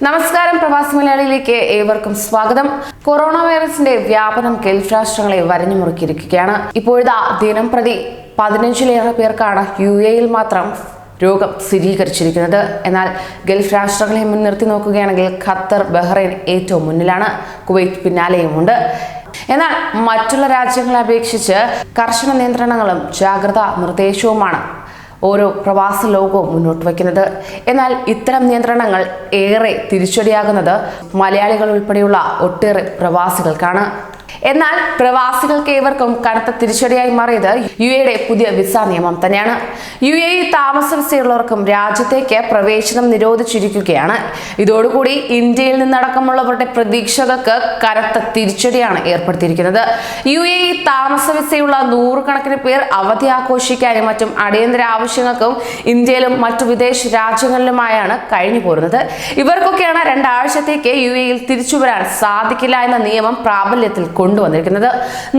നമസ്കാരം, പ്രവാസി മലയാളിയിലേക്ക് ഏവർക്കും സ്വാഗതം. കൊറോണ വൈറസിന്റെ വ്യാപനം ഗൾഫ് രാഷ്ട്രങ്ങളെ വരഞ്ഞു മുറുക്കിയിരിക്കുകയാണ്. ഇപ്പോഴത്തെ ദിനം പ്രതി 15-ലേറെ പേർക്കാണ് UAE മാത്രം രോഗം സ്ഥിരീകരിച്ചിരിക്കുന്നത്. എന്നാൽ ഗൾഫ് രാഷ്ട്രങ്ങളെ മുൻനിർത്തി നോക്കുകയാണെങ്കിൽ ഖത്തർ, ബഹ്റൈൻ ഏറ്റവും മുന്നിലാണ്. കുവൈറ്റ് പിന്നാലെയുമുണ്ട്. എന്നാൽ മറ്റുള്ള രാജ്യങ്ങളെ അപേക്ഷിച്ച് കർശന നിയന്ത്രണങ്ങളും ജാഗ്രതാ നിർദ്ദേശവുമാണ് ഓരോ പ്രവാസ ലോകവും മുന്നോട്ട് വയ്ക്കുന്നത്. എന്നാൽ ഇത്തരം നിയന്ത്രണങ്ങൾ ഏറെ തിരിച്ചടിയാകുന്നത് മലയാളികൾ ഉൾപ്പെടെയുള്ള ഒട്ടേറെ പ്രവാസികൾക്കാണ്. എന്നാൽ പ്രവാസികൾക്ക് ഏവർക്കും കനത്ത തിരിച്ചടിയായി മാറിയത് UAEയുടെ പുതിയ വിസ നിയമം തന്നെയാണ്. UAE താമസ വിസയുള്ളവർക്കും രാജ്യത്തേക്ക് പ്രവേശനം നിരോധിച്ചിരിക്കുകയാണ്. ഇതോടുകൂടി ഇന്ത്യയിൽ നിന്നടക്കമുള്ളവരുടെ പ്രതീക്ഷകൾക്ക് കനത്ത തിരിച്ചടിയാണ് ഏർപ്പെടുത്തിയിരിക്കുന്നത്. UAE താമസ വിസയുള്ള നൂറുകണക്കിന് പേർ അവധി ആഘോഷിക്കാനും മറ്റും അടിയന്തര ആവശ്യങ്ങൾക്കും ഇന്ത്യയിലും മറ്റു വിദേശ രാജ്യങ്ങളിലുമായാണ് കഴിഞ്ഞു പോരുന്നത്. ഇവർക്കൊക്കെയാണ് 2 ആഴ്ചത്തേക്ക് UAEയിൽ തിരിച്ചു വരാൻ സാധിക്കില്ല എന്ന നിയമം പ്രാബല്യത്തിൽ കൊണ്ടുവന്നിരിക്കുന്നത്.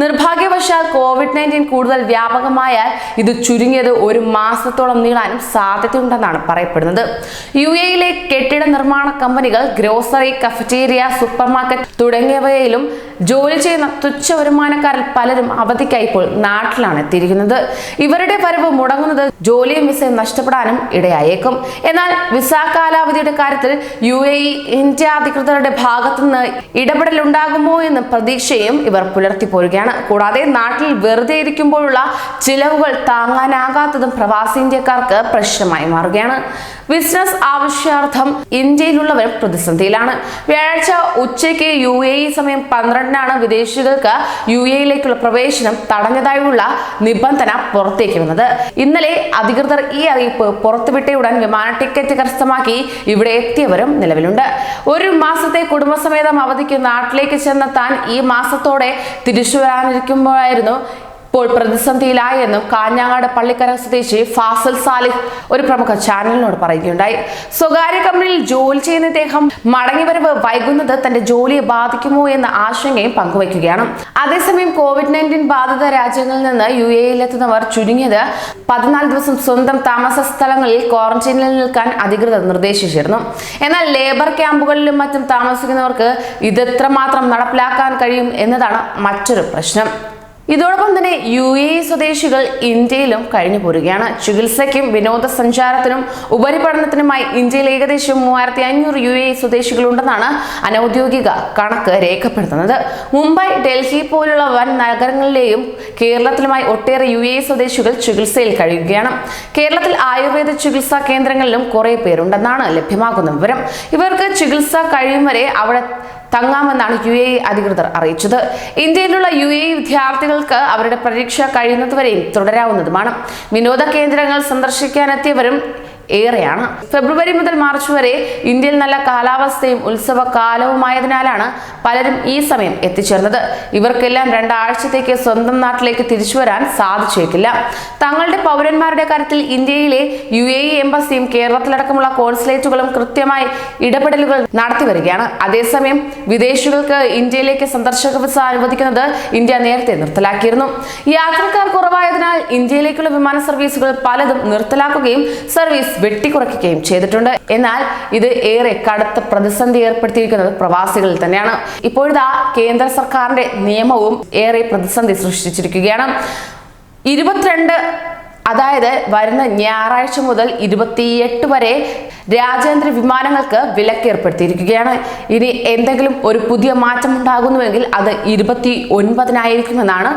നിർഭാഗ്യവശാൽ COVID-19 കൂടുതൽ വ്യാപകമായാൽ ഇത് ചുരുങ്ങിയത് 1 മാസത്തോളം നീളാനും സാധ്യതയുണ്ടെന്നാണ് പറയപ്പെടുന്നത്. UAEയിലെ കെട്ടിട നിർമ്മാണ കമ്പനികൾ, ഗ്രോസറി, കഫറ്റേരിയ, സൂപ്പർ മാർക്കറ്റ് തുടങ്ങിയവയിലും ജോലി ചെയ്യുന്ന തുച്ഛ വരുമാനക്കാരിൽ പലരും അവധിക്കായി ഇപ്പോൾ നാട്ടിലാണ് എത്തിയിരിക്കുന്നത്. ഇവരുടെ വരവ് മുടങ്ങുന്നത് ജോലിയും വിസയും നഷ്ടപ്പെടാനും ഇടയായേക്കും. എന്നാൽ വിസ കാലാവധിയുടെ കാര്യത്തിൽ UAE ഇന്ത്യ അധികൃതരുടെ ഭാഗത്തുനിന്ന് ഇടപെടലുണ്ടാകുമോ എന്ന പ്രതീക്ഷയും ഇവർ പുലർത്തി പോരുകയാണ്. കൂടാതെ നാട്ടിൽ വെറുതെ ഇരിക്കുമ്പോഴുള്ള ചിലവുകൾ താങ്ങാനാകാത്തതും പ്രവാസി ഇന്ത്യക്കാർക്ക് പ്രശ്നമായി മാറുകയാണ്. ബിസിനസ് ആവശ്യാർത്ഥം ഇന്ത്യയിലുള്ളവർ പ്രതിസന്ധിയിലാണ്. വ്യാഴാഴ്ച ഉച്ചയ്ക്ക് UAE സമയം 12-നാണ് വിദേശികൾക്ക് UAEയിലേക്കുള്ള പ്രവേശനം തടഞ്ഞതായുള്ള നിബന്ധന പുറത്തേക്ക് വന്നത്. ഇന്നലെ അധികൃതർ ഈ അറിയിപ്പ് പുറത്തുവിട്ടയുടൻ വിമാന ടിക്കറ്റ് കരസ്ഥമാക്കി ഇവിടെ എത്തിയവരും നിലവിലുണ്ട്. 1 മാസത്തെ കുടുംബസമേതം അവധിക്ക് നാട്ടിലേക്ക് ചെന്ന താൻ ഈ മാസത്തോടെ തിരിച്ചു വരാനിരിക്കുമ്പോഴായിരുന്നു ഇപ്പോൾ പ്രതിസന്ധിയിലായെന്നും കാഞ്ഞങ്ങാട് പള്ളിക്കര സ്വദേശി ഫാസിൽ സാലിഹ് ഒരു പ്രമുഖ ചാനലിനോട് പറയുകയുണ്ടായി. സ്വകാര്യ കമ്പനിയിൽ ജോലി ചെയ്യുന്ന ഇദ്ദേഹം മടങ്ങിവരവ് വൈകുന്നത് തന്റെ ജോലിയെ ബാധിക്കുമോ എന്ന ആശങ്കയും പങ്കുവയ്ക്കുകയാണ്. അതേസമയം COVID-19 ബാധിത രാജ്യങ്ങളിൽ നിന്ന് UAEയിലെത്തുന്നവർ ചുരുങ്ങിയത് 14 ദിവസം സ്വന്തം താമസ സ്ഥലങ്ങളിൽ ക്വാറന്റൈനിൽ നിൽക്കാൻ അധികൃതർ നിർദ്ദേശിച്ചിരുന്നു. എന്നാൽ ലേബർ ക്യാമ്പുകളിലും മറ്റും താമസിക്കുന്നവർക്ക് ഇതെത്രമാത്രം നടപ്പിലാക്കാൻ കഴിയും എന്നതാണ് മറ്റൊരു പ്രശ്നം. ഇതോടൊപ്പം തന്നെ UAE സ്വദേശികൾ ഇന്ത്യയിലും കഴിഞ്ഞു പോരുകയാണ്. ചികിത്സയ്ക്കും വിനോദസഞ്ചാരത്തിനും ഉപരിപഠനത്തിനുമായി ഇന്ത്യയിൽ ഏകദേശം 3500 UAE സ്വദേശികളുണ്ടെന്നാണ് അനൌദ്യോഗിക കണക്ക് രേഖപ്പെടുത്തുന്നത്. മുംബൈ, ഡൽഹി പോലുള്ള വൻ നഗരങ്ങളിലെയും കേരളത്തിലുമായി ഒട്ടേറെ UAE സ്വദേശികൾ ചികിത്സയിൽ കഴിയുകയാണ്. കേരളത്തിൽ ആയുർവേദ ചികിത്സാ കേന്ദ്രങ്ങളിലും കുറെ പേരുണ്ടെന്നാണ് ലഭ്യമാകുന്ന വിവരം. ഇവർക്ക് ചികിത്സ കഴിയും വരെ അവിടെ തങ്ങാമെന്നാണ് UAE അധികൃതർ അറിയിച്ചത്. ഇന്ത്യയിലുള്ള UAE വിദ്യാർത്ഥികൾക്ക് അവരുടെ പരീക്ഷ കഴിയുന്നതുവരെയും തുടരാവുന്നതുമാണ്. വിനോദ കേന്ദ്രങ്ങൾ സന്ദർശിക്കാനെത്തിയവരും ഏറെയാണ്. ഫെബ്രുവരി മുതൽ മാർച്ച് വരെ ഇന്ത്യയിൽ നല്ല കാലാവസ്ഥയും ഉത്സവ കാലവുമായതിനാലാണ് പലരും ഈ സമയം എത്തിച്ചേർന്നത്. ഇവർക്കെല്ലാം 2 ആഴ്ചത്തേക്ക് സ്വന്തം നാട്ടിലേക്ക് തിരിച്ചു വരാൻ സാധിച്ചേക്കില്ല. തങ്ങളുടെ പൗരന്മാരുടെ കാര്യത്തിൽ ഇന്ത്യയിലെ UAE എംബസിയും കേരളത്തിലടക്കമുള്ള കോൺസുലേറ്റുകളും കൃത്യമായി ഇടപെടലുകൾ നടത്തി വരികയാണ്. അതേസമയം വിദേശികൾക്ക് ഇന്ത്യയിലേക്ക് സന്ദർശക വിസ അനുവദിക്കുന്നത് ഇന്ത്യ നേരത്തെ നിർത്തലാക്കിയിരുന്നു. യാത്രക്കാർ കുറവായതിനാൽ ഇന്ത്യയിലേക്കുള്ള വിമാന സർവീസുകൾ പലതും നിർത്തലാക്കുകയും സർവീസ് വെട്ടിക്കുറയ്ക്കുകയും ചെയ്തിട്ടുണ്ട്. എന്നാൽ ഇത് ഏറെ കടുത്ത പ്രതിസന്ധി ഏർപ്പെടുത്തിയിരിക്കുന്നത് പ്രവാസികളിൽ തന്നെയാണ്. ഇപ്പോഴത്തെ കേന്ദ്ര സർക്കാരിന്റെ നിയമവും ഏറെ പ്രതിസന്ധി സൃഷ്ടിച്ചിരിക്കുകയാണ്. 22 അതായത് വരുന്ന ഞായറാഴ്ച മുതൽ 28 വരെ രാജ്യാന്തര വിമാനങ്ങൾക്ക് വിലക്ക് ഏർപ്പെടുത്തിയിരിക്കുകയാണ്. ഇനി എന്തെങ്കിലും ഒരു പുതിയ മാറ്റം ഉണ്ടാകുന്നുവെങ്കിൽ അത് 29-നായിരിക്കുമെന്നാണ്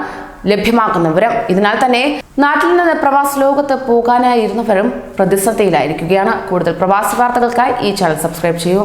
ലഭ്യമാക്കുന്ന വിവരം. ഇതിനാൽ തന്നെ നാട്ടിൽ നിന്ന് പ്രവാസ ലോകത്ത് പോകാനായിരുന്നവരും പ്രതിസന്ധിയിലായിരിക്കുകയാണ്. കൂടുതൽ പ്രവാസി വാർത്തകൾക്കായി ഈ ചാനൽ സബ്സ്ക്രൈബ് ചെയ്യൂ.